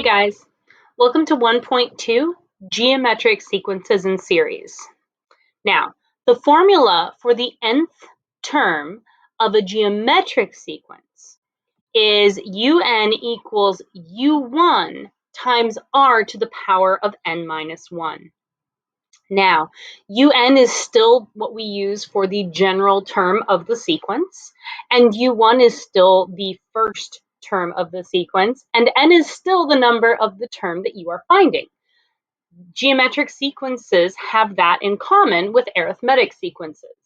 guys, welcome to 1.2 Geometric Sequences and Series. Now, the formula for the nth term of a geometric sequence is un equals u1 times r to the power of n minus 1. Now, un is still what we use for the general term of the sequence, and u1 is still the first term of the sequence, and n is still the number of the term that you are finding. Geometric sequences have that in common with arithmetic sequences.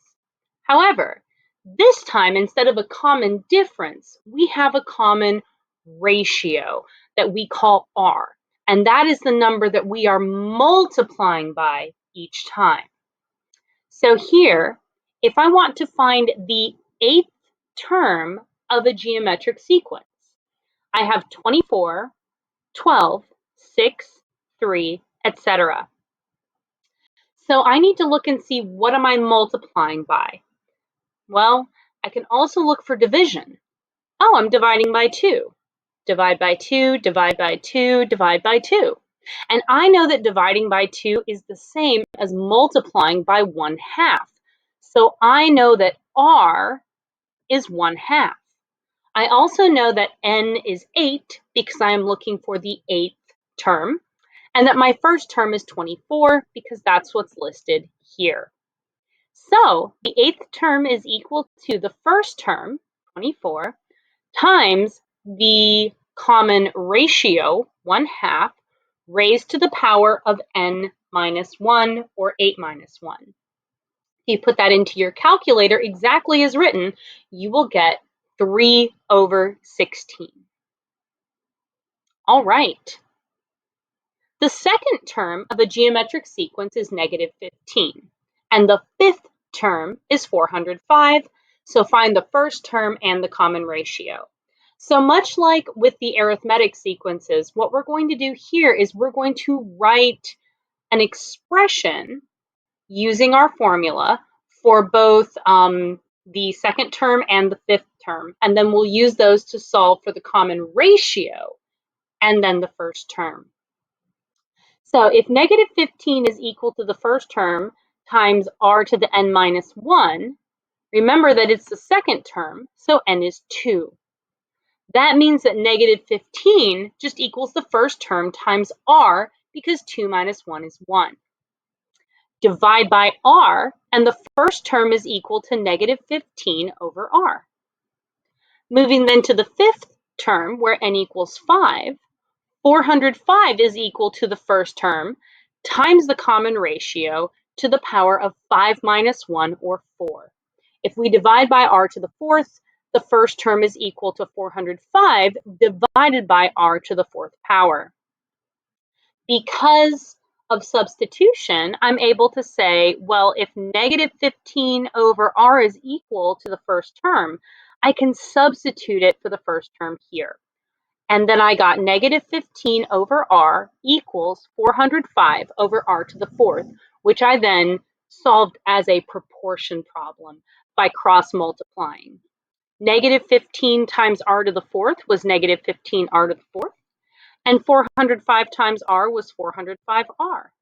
However, this time, instead of a common difference, we have a common ratio that we call r, and that is the number that we are multiplying by each time. So here, if I want to find the 8th term of a geometric sequence, I have 24, 12, 6, 3, etc. So I need to look and see what am I multiplying by. Well, I can also look for division. Oh, I'm dividing by 2. Divide by 2, divide by 2, divide by 2. And I know that dividing by 2 is the same as multiplying by 1/2. So I know that r is 1/2. I also know that n is 8 because I am looking for the 8th term, and that my first term is 24 because that's what's listed here. So the 8th term is equal to the first term, 24, times the common ratio, 1/2, raised to the power of n minus 1, or 8 minus 1. If you put that into your calculator exactly as written, you will get 3/16. All right. The second term of a geometric sequence is -15, and the 5th term is 405, so find the first term and the common ratio. So much like with the arithmetic sequences, what we're going to do here is we're going to write an expression using our formula for both the second term and the 5th term, and then we'll use those to solve for the common ratio and then the first term. So if -15 is equal to the first term times r to the n minus 1, remember that it's the second term, so n is 2. That means that -15 just equals the first term times r, because 2 minus 1 is 1. Divide by r, and the first term is equal to -15 over r. Moving then to the 5th term, where n equals 5, 405 is equal to the first term times the common ratio to the power of 5 minus 1, or 4. If we divide by r to the 4th, the first term is equal to 405 divided by r to the 4th power. Because of substitution, I'm able to say, well, if -15 over r is equal to the first term, I can substitute it for the first term here. And then I got -15 over r equals 405 over r to the 4th, which I then solved as a proportion problem by cross multiplying. -15 times r to the 4th was -15 r to the 4th, and 405 times r was 405r.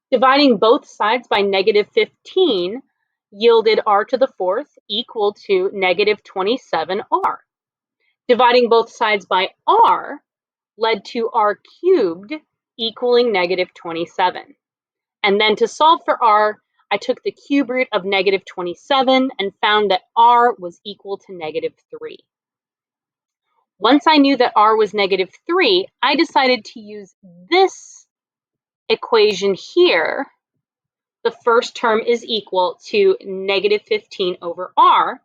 Dividing both sides by -15 yielded r to the 4th equal to -27r. Dividing both sides by r led to r cubed equaling -27. And then to solve for r, I took the cube root of -27 and found that r was equal to -3. Once I knew that r was -3, I decided to use this equation here. The first term is equal to -15 over r,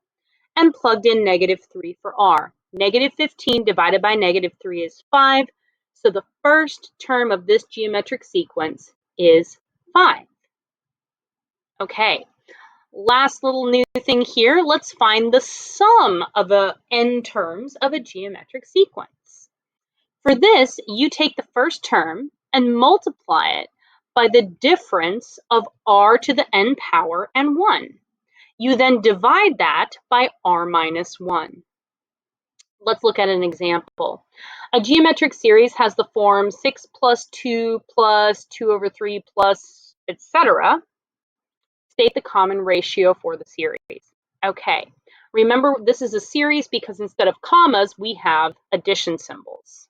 and plugged in -3 for r. -15 divided by -3 is 5, so the first term of this geometric sequence is 5. Okay, last little new thing here, let's find the sum of the n terms of a geometric sequence. For this, you take the first term and multiply it by the difference of r to the n power and 1. You then divide that by r minus 1. Let's look at an example. A geometric series has the form 6 plus 2 plus 2 over 3 plus, etc. State the common ratio for the series. Okay, remember this is a series because instead of commas, we have addition symbols.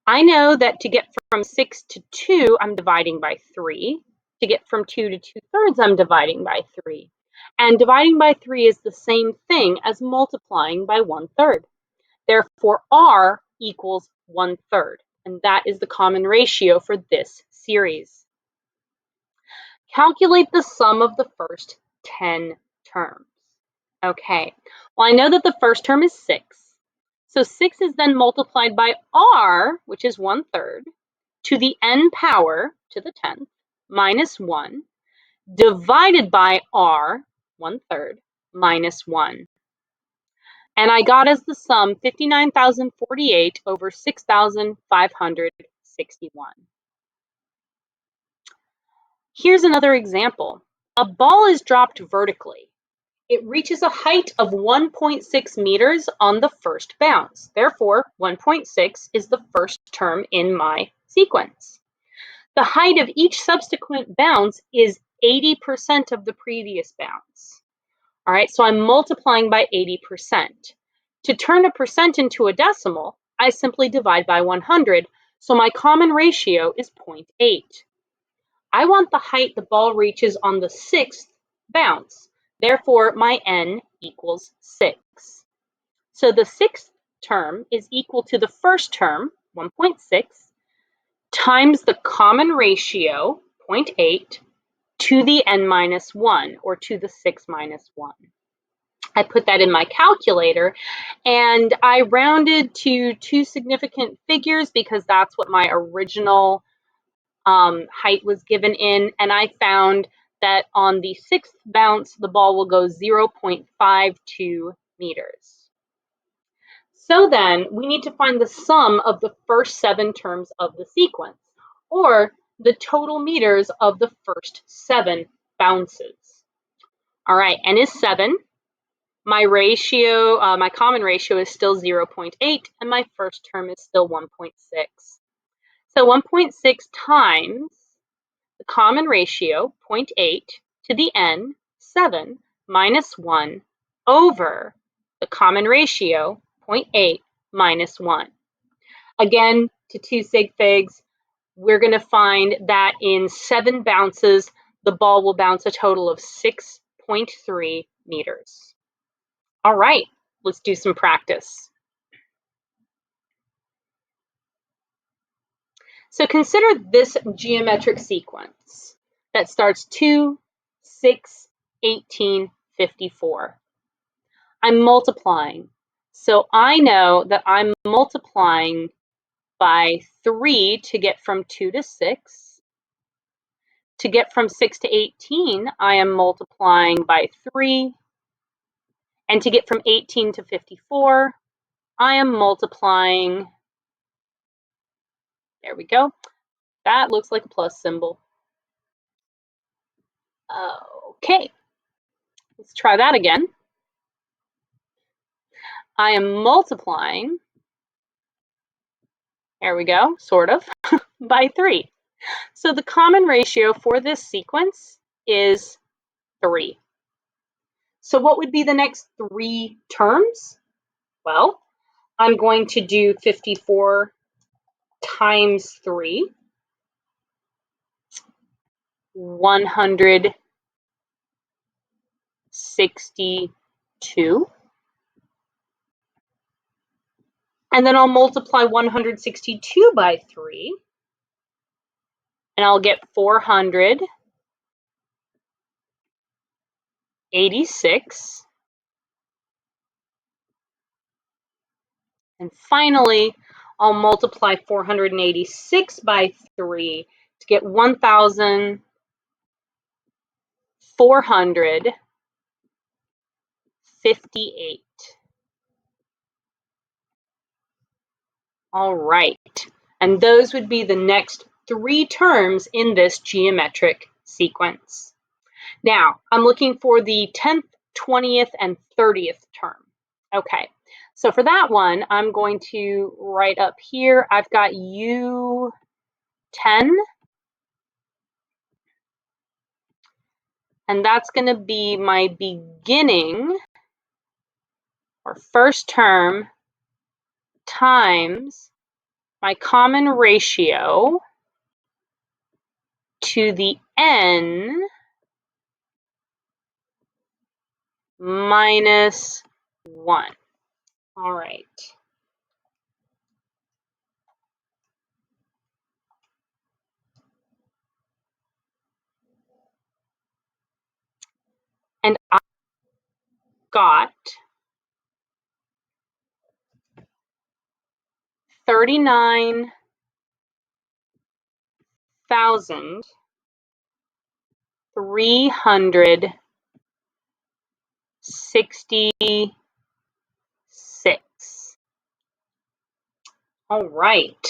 I know that to get from 6 to 2, I'm dividing by 3. To get from 2 to 2/3, I'm dividing by 3. And dividing by 3 is the same thing as multiplying by 1/3. Therefore, R equals 1/3, and that is the common ratio for this series. Calculate the sum of the first 10 terms. Okay, well, I know that the first term is 6. So 6 is then multiplied by R, which is 1/3, to the n power, to the 10th, minus 1, divided by R, 1/3, minus 1. And I got as the sum 59,048 over 6,561. Here's another example. A ball is dropped vertically. It reaches a height of 1.6 meters on the first bounce. Therefore, 1.6 is the first term in my sequence. The height of each subsequent bounce is 80% of the previous bounce. All right, so I'm multiplying by 80%. To turn a percent into a decimal, I simply divide by 100, so my common ratio is 0.8. I want the height the ball reaches on the 6th bounce. Therefore, my n equals 6. So the 6th term is equal to the first term, 1.6, times the common ratio, 0.8, to the n minus 1, or to the 6 minus 1. I put that in my calculator, and I rounded to 2 significant figures because that's what my original height was given in, and I found that on the 6th bounce, the ball will go 0.52 meters. So then, we need to find the sum of the first 7 terms of the sequence, or the total meters of the first 7 bounces. All right, n is 7. My ratio, my common ratio is still 0.8, and my first term is still 1.6. So 1.6 times the common ratio, 0.8, to the n, 7, minus 1, over the common ratio, 0.8, minus 1. Again, to 2 sig figs, we're going to find that in 7 bounces, the ball will bounce a total of 6.3 meters. All right, let's do some practice. So consider this geometric sequence that starts 2, 6, 18, 54. I'm multiplying. So I know that I'm multiplying by 3 to get from 2 to 6. To get from 6 to 18, I am multiplying by 3. And to get from 18 to 54, I am multiplying, there we go. That looks like a plus symbol. Okay, let's try that again. I am multiplying, there we go, sort of, by 3. So the common ratio for this sequence is 3. So what would be the next 3 terms? Well, I'm going to do 54 times 3, 162. And then I'll multiply 162 by 3, and I'll get 486. And finally, I'll multiply 486 by 3 to get 1,458. All right, and those would be the next 3 terms in this geometric sequence. Now, I'm looking for the 10th, 20th, and 30th term. Okay, So for that one, I'm going to write up here, I've got U10, and that's going to be my beginning or first term times my common ratio to the n minus 1. All right. And I got 39,366. All right.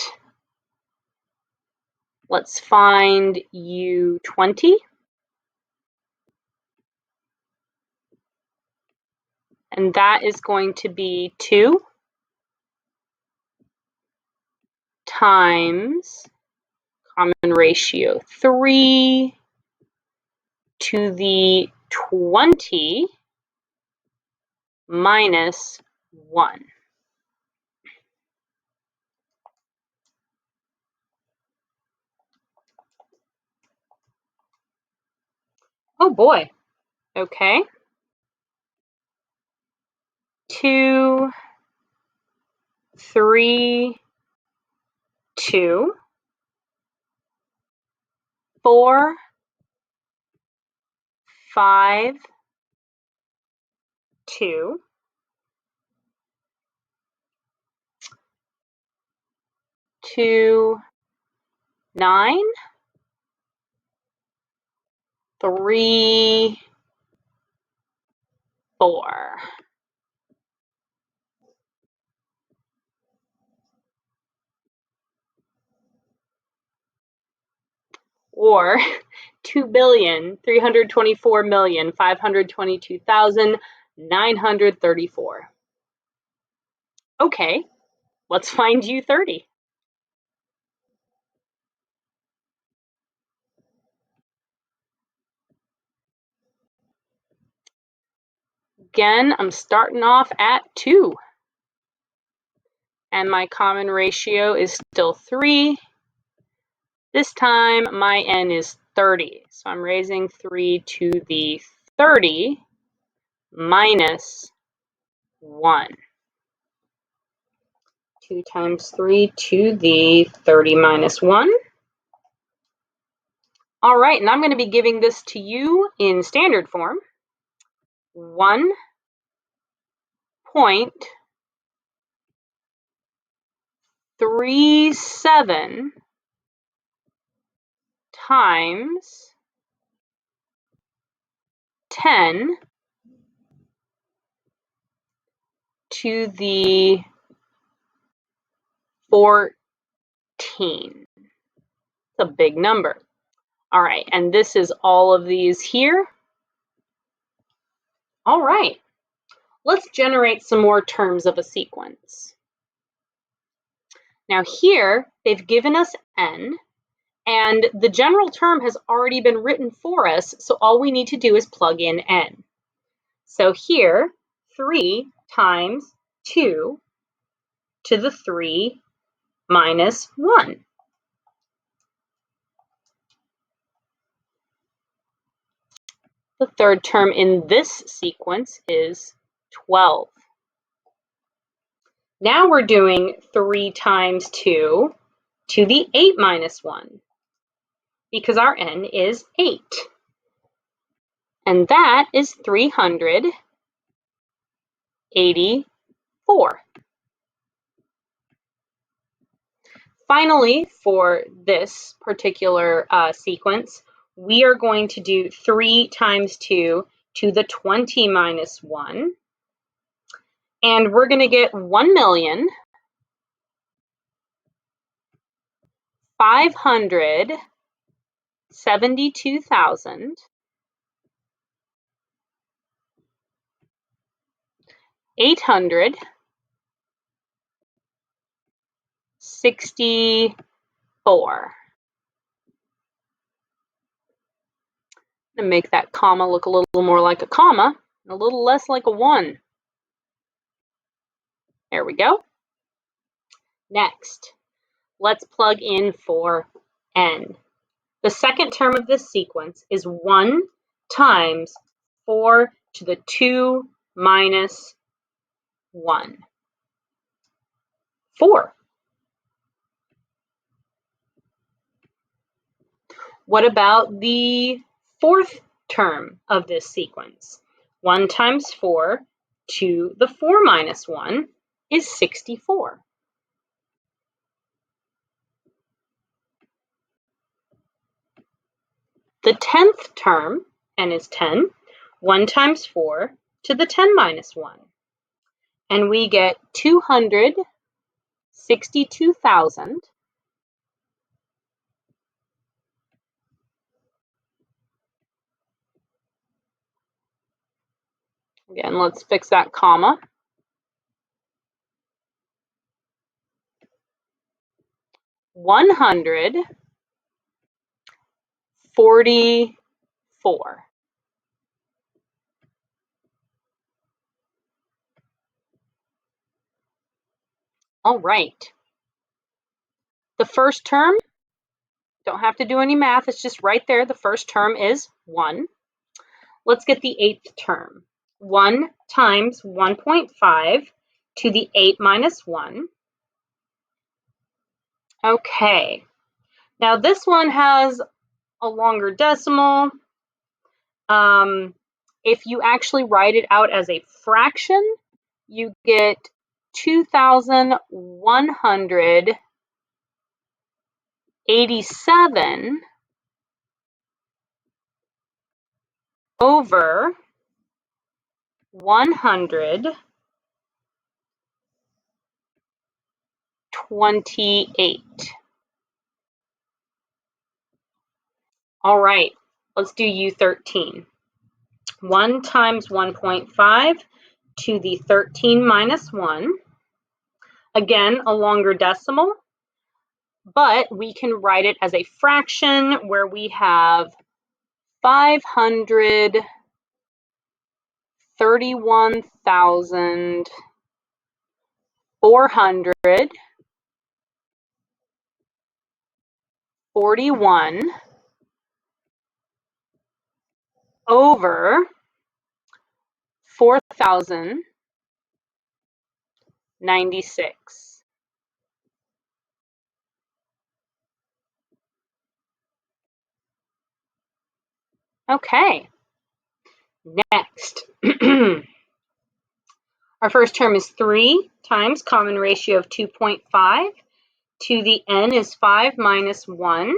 Let's find U20. And that is going to be 2 times common ratio 3 to the 20 minus 1. Oh boy. Okay. 2, 3, 2, 4, 5, 2, 2, 9, 3, 4. Or 2,324,522,934. Okay, let's find U30. Again, I'm starting off at 2. And my common ratio is still 3. This time my n is 30. So I'm raising 3 to the 30 minus 1. 2 times 3 to the 30 minus 1. All right, and I'm going to be giving this to you in standard form. 1.37 times 10 to the 14. It's a big number. All right, and this is all of these here. All right, let's generate some more terms of a sequence. Now here, they've given us n, and the general term has already been written for us, so all we need to do is plug in n. So here, 3 times 2 to the 3 minus 1. The third term in this sequence is 12. Now we're doing 3 times 2 to the 8 minus 1, because our n is 8. And that is 384. Finally, for this particular sequence, we are going to do 3 times 2 to the 20 minus 1. And we're going to get 1,572,800 64. And make that comma look a little more like a comma, and a little less like a 1. There we go. Next, let's plug in for n. The second term of this sequence is 1 times 4 to the 2 minus 1. 4. What about the fourth term of this sequence? 1 times 4 to the 4 minus 1 is 64. The 10th term, n is 10, 1 times 4 to the 10 minus 1. And we get 262,000. Again, let's fix that comma. 144. All right. The first term, don't have to do any math, it's just right there. The first term is 1. Let's get the 8th term. 1 times 1.5 to the 8 minus 1. Okay. Now this one has a longer decimal. If you actually write it out as a fraction, you get 2,187 over 128. All right, let's do U13. 1 times 1.5 to the 13 minus 1. Again, a longer decimal, but we can write it as a fraction where we have 531,441 over 4,096. Okay, next. Our first term is 3 times common ratio of 2.5 to the n is 5 minus 1.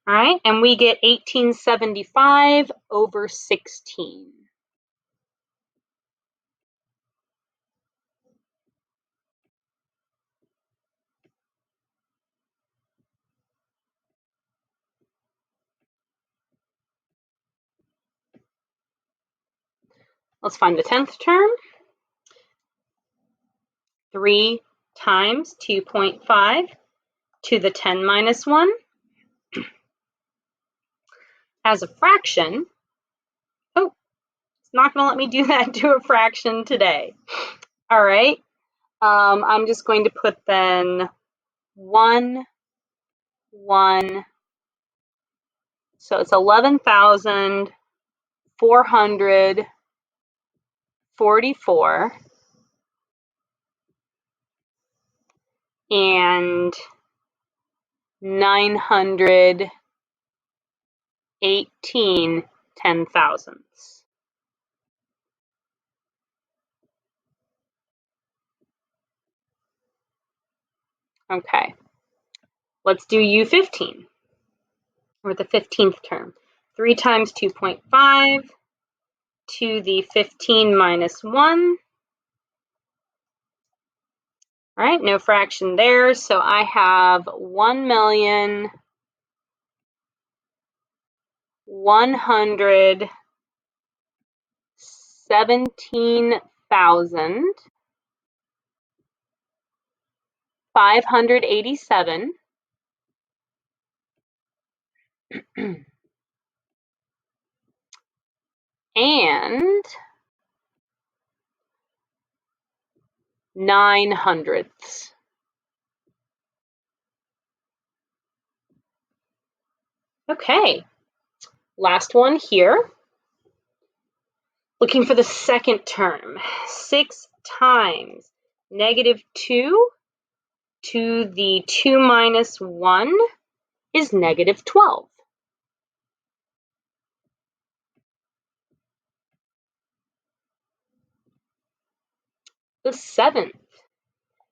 All right, and we get 1875 over 16. Let's find the 10th term. 3 times 2.5 to the 10 minus 1. As a fraction, oh, it's not going to let me do that to a fraction today. All right, I'm just going to put then 1, 1, so it's 11,444 and 918 10,000ths. Okay, let's do U15, or the 15th term. 3 times 2.5 to the 15 minus 1. All right, no fraction there, so I have 1,117,000 587, and 9/100. Okay, last one here. Looking for the second term. 6 times -2 to the 2 minus 1 is -12. The seventh.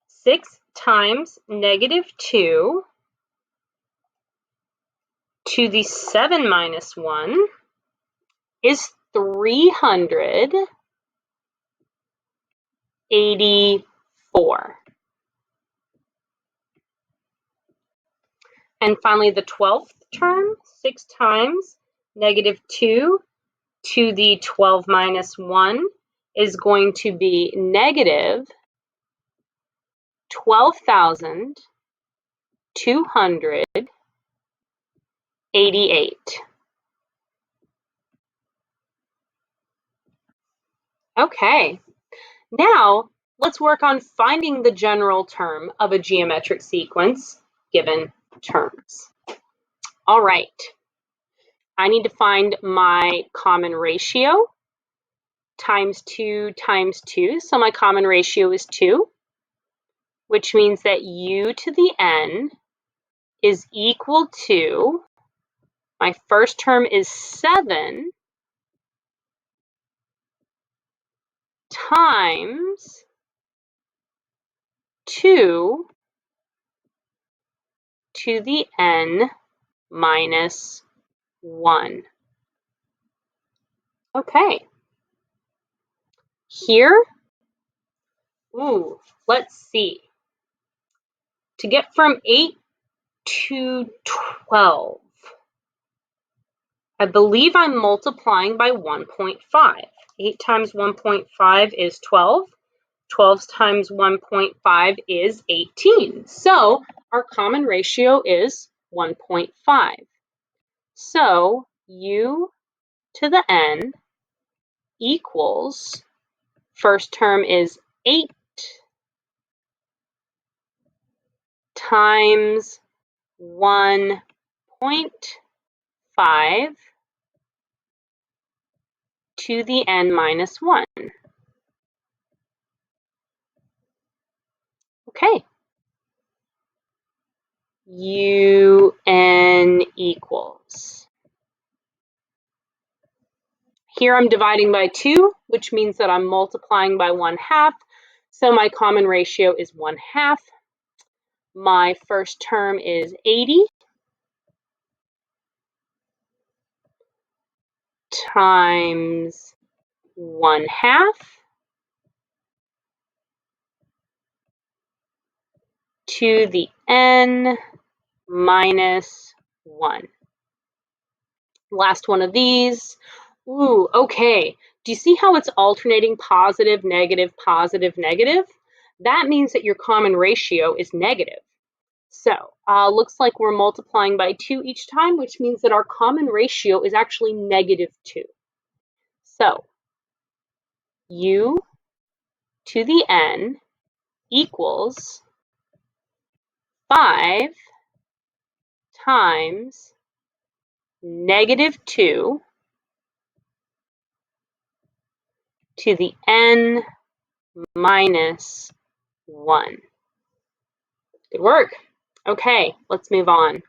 6 times -2 to the 7 minus 1 is 384. And finally, the 12th term, 6 times -2 to the 12 minus 1 is going to be -12,288. Okay, now let's work on finding the general term of a geometric sequence given terms. All right, I need to find my common ratio times 2 times 2. So my common ratio is 2, which means that u to the n is equal to, my first term is 7 times 2 to the n minus 1. Okay. Here, let's see. To get from 8 to 12, I believe I'm multiplying by 1.5. 8 times 1.5 is 12. 12 times 1.5 is 18. So our common ratio is 1.5. So u to the n equals, first term is 8 times 1.5 to the n minus 1. Okay. UN equals. Here I'm dividing by 2, which means that I'm multiplying by 1/2. So my common ratio is 1/2. My first term is 80 times 1/2 to the n minus 1. Last one of these. Okay. Do you see how it's alternating positive, negative, positive, negative? That means that your common ratio is negative. So looks like we're multiplying by 2 each time, which means that our common ratio is actually -2. So u to the n equals 5 times -2 to the n minus 1. Good work. Okay, let's move on.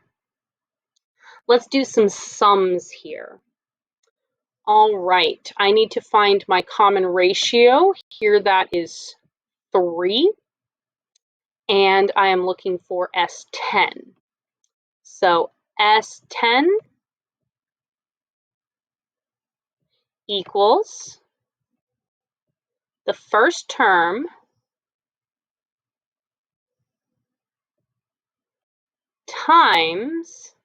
Let's do some sums here. All right, I need to find my common ratio. Here that is 3. And I am looking for S10. So S10 equals the first term times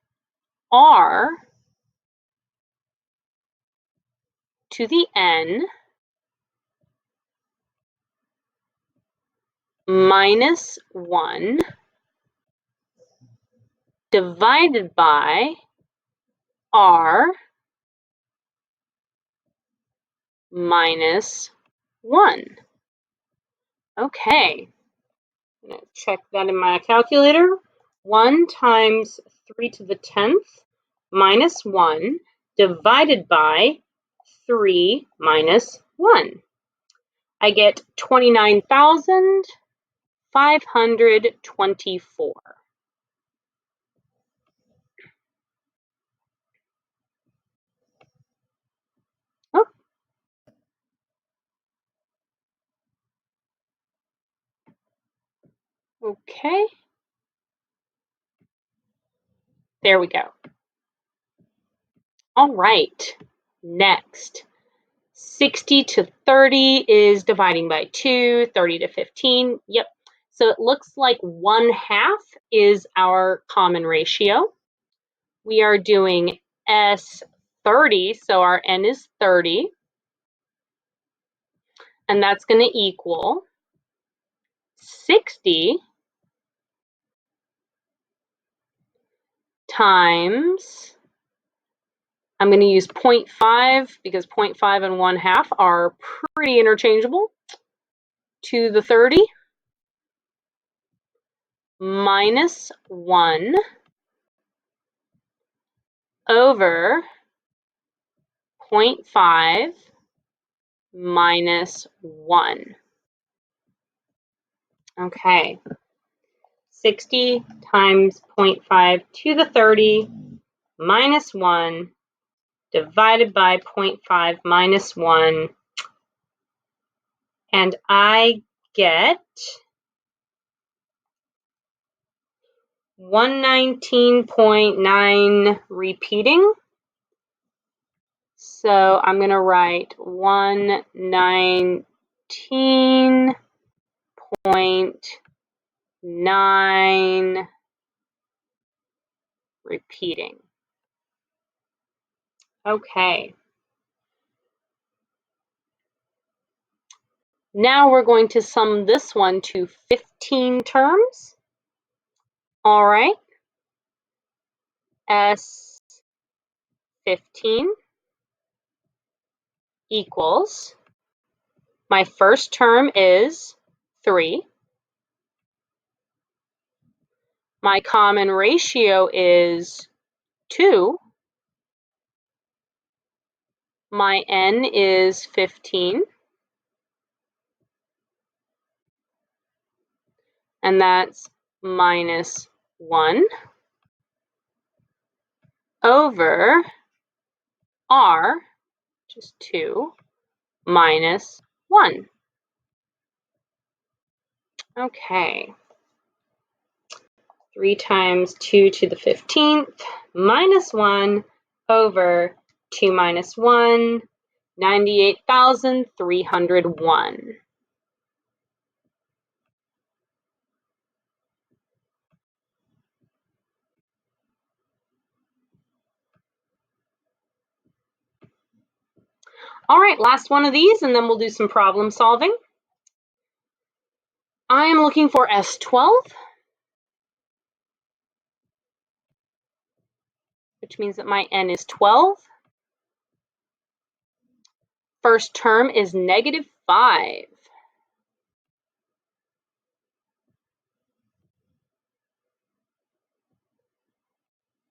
R to the n minus 1 divided by r minus 1. Okay, I'm going to check that in my calculator. 1 times 3 to the 10th minus 1 divided by 3 minus 1. I get 29,524. Oh, okay. There we go. All right, next. 60 to 30 is dividing by 2, 30 to 15. Yep. So it looks like 1/2 is our common ratio. We are doing S30, so our N is 30. And that's going to equal 60 times, I'm going to use 0.5 because 0.5 and 1/2 are pretty interchangeable, to the 30 minus 1 over 0.5 minus 1. Okay, 60 times 0.5 to the 30 minus 1 divided by 0.5 minus 1, and I get 119.9 repeating. So I'm going to write 119.9 repeating. Okay. Now we're going to sum this one to 15 terms. All right. S15 equals, my first term is 3. My common ratio is 2. My N is 15. And that's minus 1 over R, which is 2, minus 1. Okay. 3 times 2 to the 15th minus 1 over 2 minus 1, 98,301. All right, last one of these, and then we'll do some problem solving. I am looking for S12, which means that my N is 12. First term is negative 5.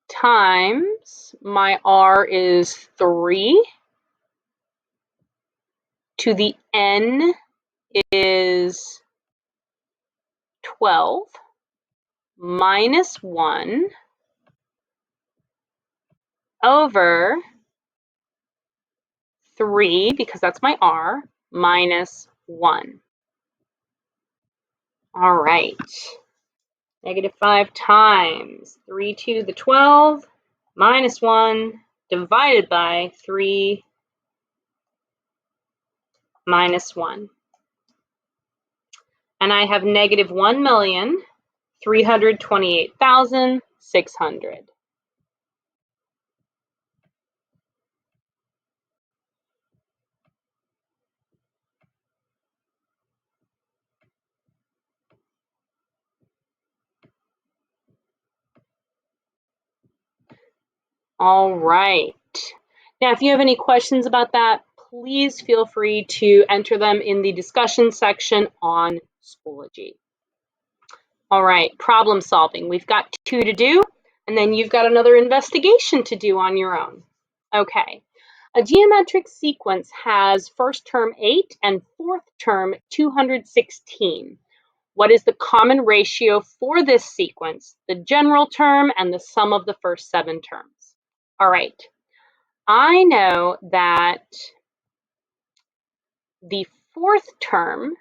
Times, my R is 3, to the N is 12, minus 1 over 3, because that's my R, minus 1. All right. Negative 5 times 3 to the 12 minus 1 divided by 3 minus 1. And I have negative 1,328,600. All right. Now, if you have any questions about that, please feel free to enter them in the discussion section on Schoology. All right, problem solving. We've got 2 to do, and then you've got another investigation to do on your own. Okay. A geometric sequence has first term 8 and fourth term 216. What is the common ratio for this sequence, the general term and the sum of the first 7 terms? All right. I know that the fourth term,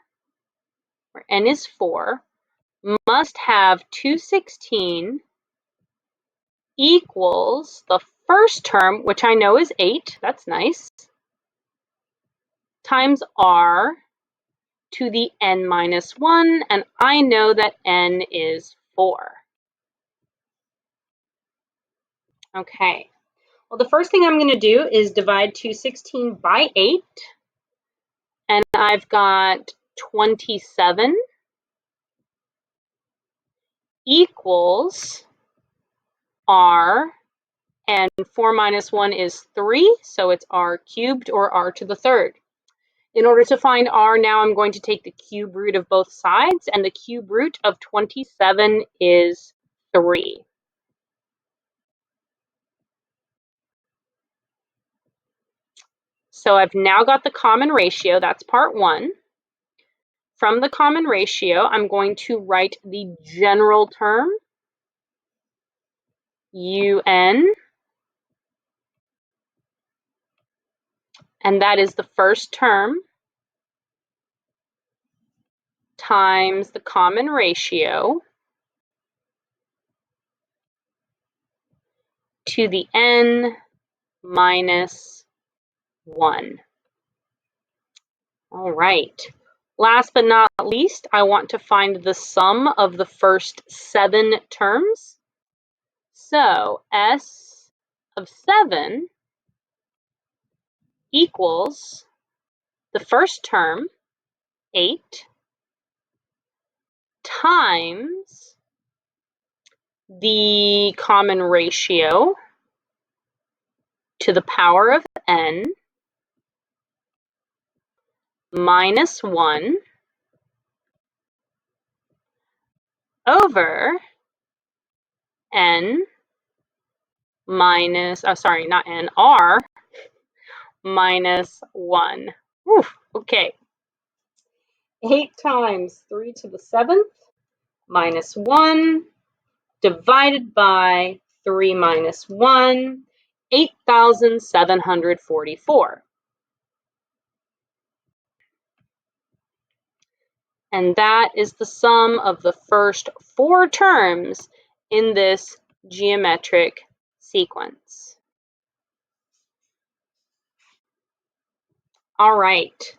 where n is 4, must have 216 equals the first term, which I know is 8, that's nice, times r to the n minus 1, and I know that n is 4. Okay, well, the first thing I'm going to do is divide 216 by 8, and I've got 27 equals r, and 4 minus 1 is 3, so it's r cubed, or r to the third. In order to find r, now I'm going to take the cube root of both sides, and the cube root of 27 is 3. So I've now got the common ratio, that's part 1. From the common ratio, I'm going to write the general term, un, and that is the first term times the common ratio to the n minus 1. All right. Last but not least, I want to find the sum of the first 7 terms. So S of 7 equals the first term, 8, times the common ratio to the power of n minus 1 over n minus, not n, r minus 1. Whew, okay. 8 times 3 to the 7th minus 1 divided by 3 minus 1, 8,744. And that is the sum of the first 4 terms in this geometric sequence. All right.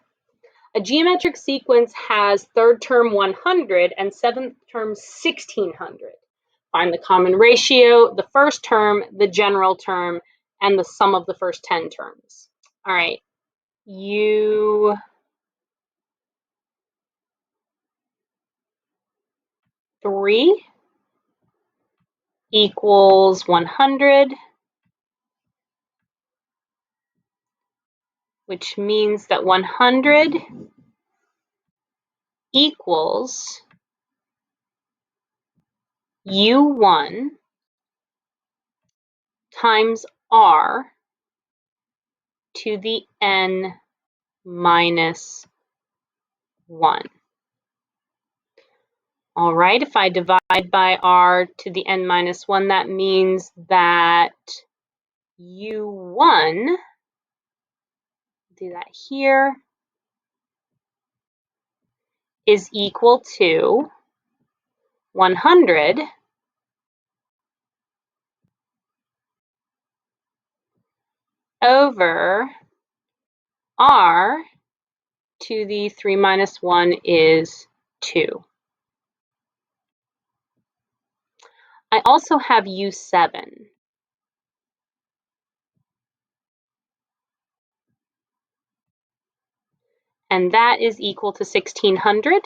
A geometric sequence has third term 100 and seventh term 1600. Find the common ratio, the first term, the general term, and the sum of the first 10 terms. All right. U3 equals 100, which means that 100 equals U1 times R to the n minus 1. All right, if I divide by R to the n minus 1, that means that U1, do that here, is equal to 100 over R to the 3 minus 1 is 2. I also have U7. And that is equal to 1600.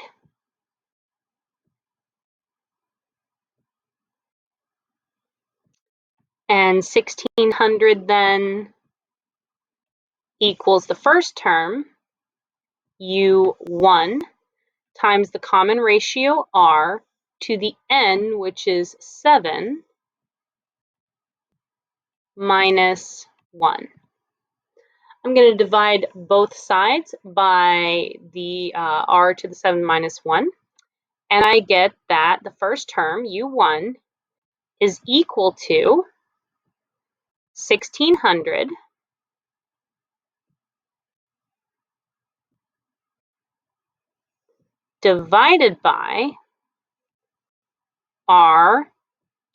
And 1600 then equals the first term, U1, times the common ratio R to the n, which is 7, minus 1. I'm going to divide both sides by the R to the 7 minus 1, and I get that the first term, U1, is equal to 1600 divided by R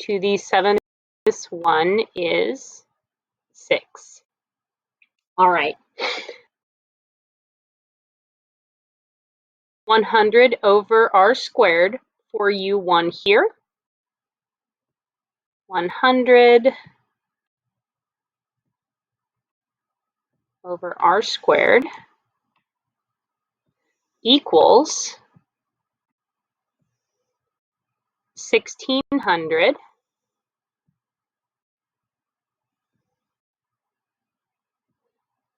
to the 7 minus 1 is 6. All right. 100 over R squared for U1 here. 100 over R squared equals 1600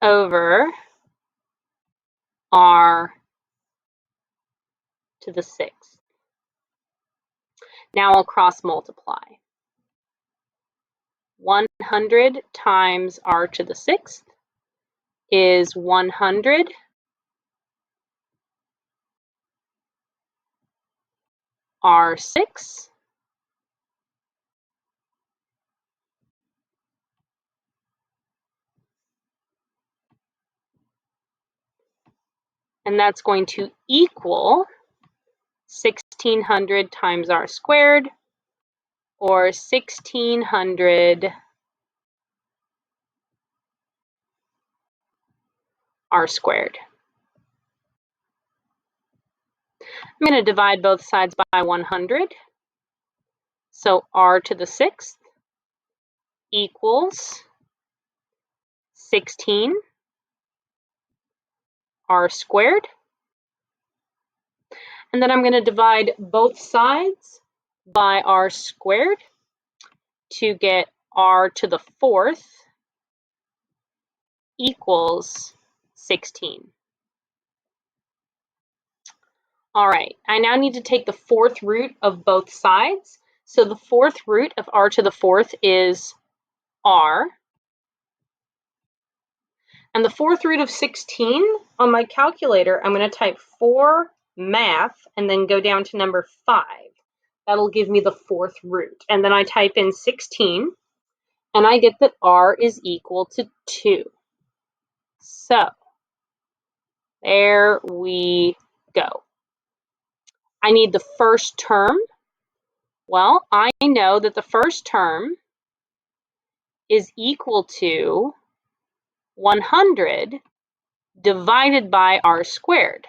over R to the 6th. Now I'll cross multiply. 100 times R to the 6th is 100 R6 and that's going to equal 1600 times R squared, or 1600 R squared. I'm going to divide both sides by 100. So R to the 6th equals 16 R squared. And then I'm going to divide both sides by R squared to get R to the 4th equals 16. All right, I now need to take the 4th root of both sides. So the 4th root of R to the 4th is R. And the 4th root of 16, on my calculator, I'm going to type 4 math and then go down to number 5. That'll give me the 4th root. And then I type in 16, and I get that R is equal to 2. So there we go. I need the first term. Well, I know that the first term is equal to 100 divided by R squared.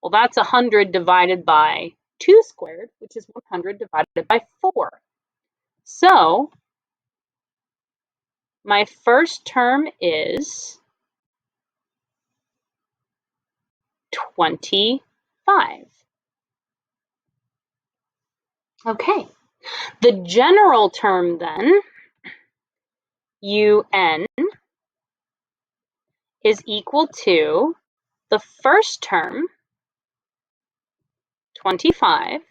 Well, that's 100 divided by 2 squared, which is 100 divided by 4. So my first term is 25. Okay, the general term then, UN, is equal to the first term, 25,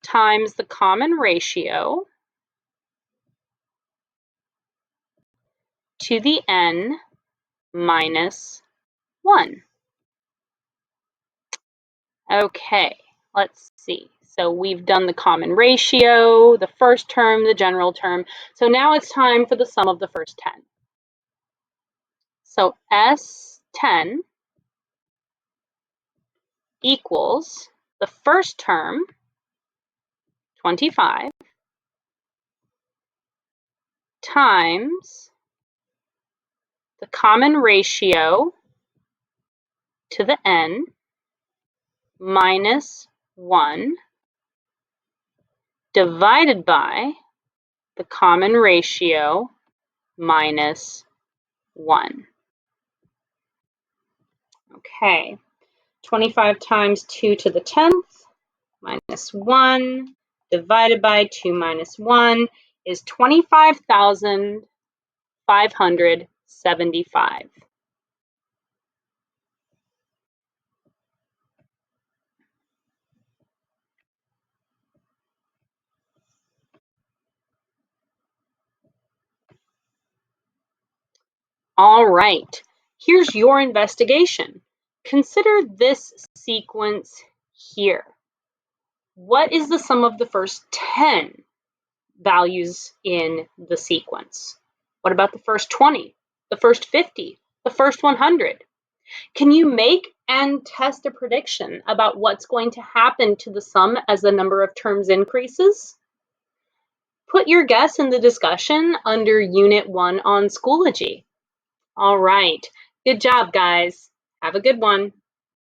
times the common ratio to the n minus 1. Okay, let's see. So we've done the common ratio, the first term, the general term. So now it's time for the sum of the first 10. So S10 equals the first term, 25, times the common ratio to the n minus 1 divided by the common ratio minus 1. Okay, 25 times 2 to the 10th minus 1 divided by 2 minus 1 is 25,575. All right, here's your investigation. Consider this sequence here. What is the sum of the first 10 values in the sequence? What about the first 20, the first 50, the first 100? Can you make and test a prediction about what's going to happen to the sum as the number of terms increases? Put your guess in the discussion under Unit 1 on Schoology. All right, good job, guys. Have a good one.